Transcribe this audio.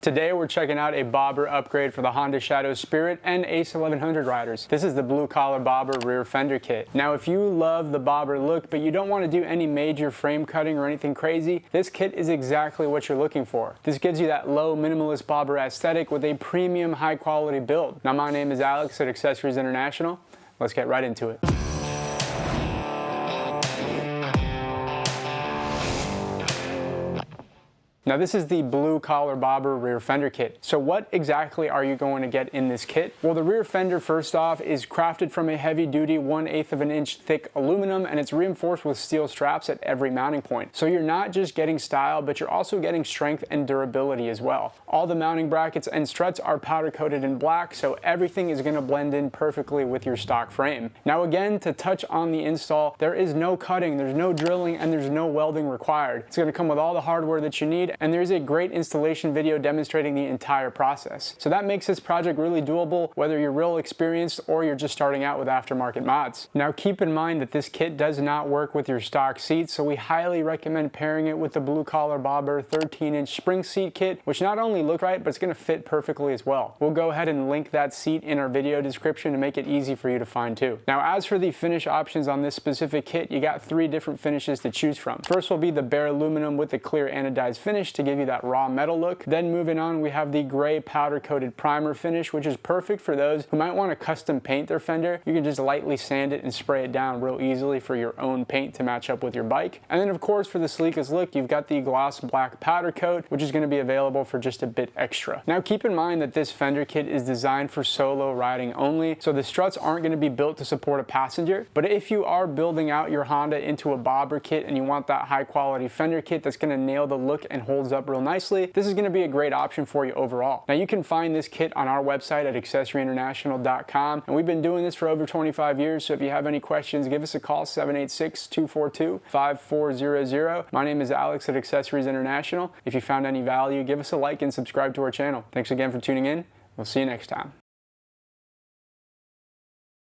Today we're checking out a bobber upgrade for the Honda Shadow Spirit and Ace 1100 riders. This is the blue collar bobber rear fender kit. Now if you love the bobber look but you don't want to do any major frame cutting or anything crazy, this kit is exactly what you're looking for. This gives you that low minimalist bobber aesthetic with a premium high quality build. Now my name is Alex at Accessories International. Let's get right into it. Now this is the blue collar bobber rear fender kit. So what exactly are you going to get in this kit? Well, the rear fender, first off, is crafted from a heavy duty 1/8 of an inch thick aluminum, and it's reinforced with steel straps at every mounting point. So you're not just getting style, but you're also getting strength and durability as well. All the mounting brackets and struts are powder coated in black, so everything is going to blend in perfectly with your stock frame. Now again, to touch on the install, there is no cutting, there's no drilling, and there's no welding required. It's going to come with all the hardware that you need, and there's a great installation video demonstrating the entire process. So that makes this project really doable whether you're real experienced or you're just starting out with aftermarket mods. Now keep in mind that this kit does not work with your stock seats, so we highly recommend pairing it with the blue collar bobber 13-inch spring seat kit, which not only look right, but it's going to fit perfectly as well. We'll go ahead and link that seat in our video description to make it easy for you to find too. Now as for the finish options on this specific kit, you got 3 different finishes to choose from. First will be the bare aluminum with the clear anodized finish to give you that raw metal look. Then moving on, we have the gray powder coated primer finish, which is perfect for those who might want to custom paint their fender. You can just lightly sand it and spray it down real easily for your own paint to match up with your bike. And then of course for the sleekest look, you've got the gloss black powder coat, which is going to be available for just a bit extra. Now keep in mind that this fender kit is designed for solo riding only, so the struts aren't going to be built to support a passenger. But if you are building out your Honda into a bobber kit and you want that high quality fender kit that's going to nail the look and holds up real nicely, this is going to be a great option for you overall. Now you can find this kit on our website at accessoryinternational.com, and we've been doing this for over 25 years, so if you have any questions, give us a call, 786-242-5400. My name is Alex at Accessories International. If you found any value, give us a like and subscribe to our channel. Thanks again for tuning in. We'll see you next time.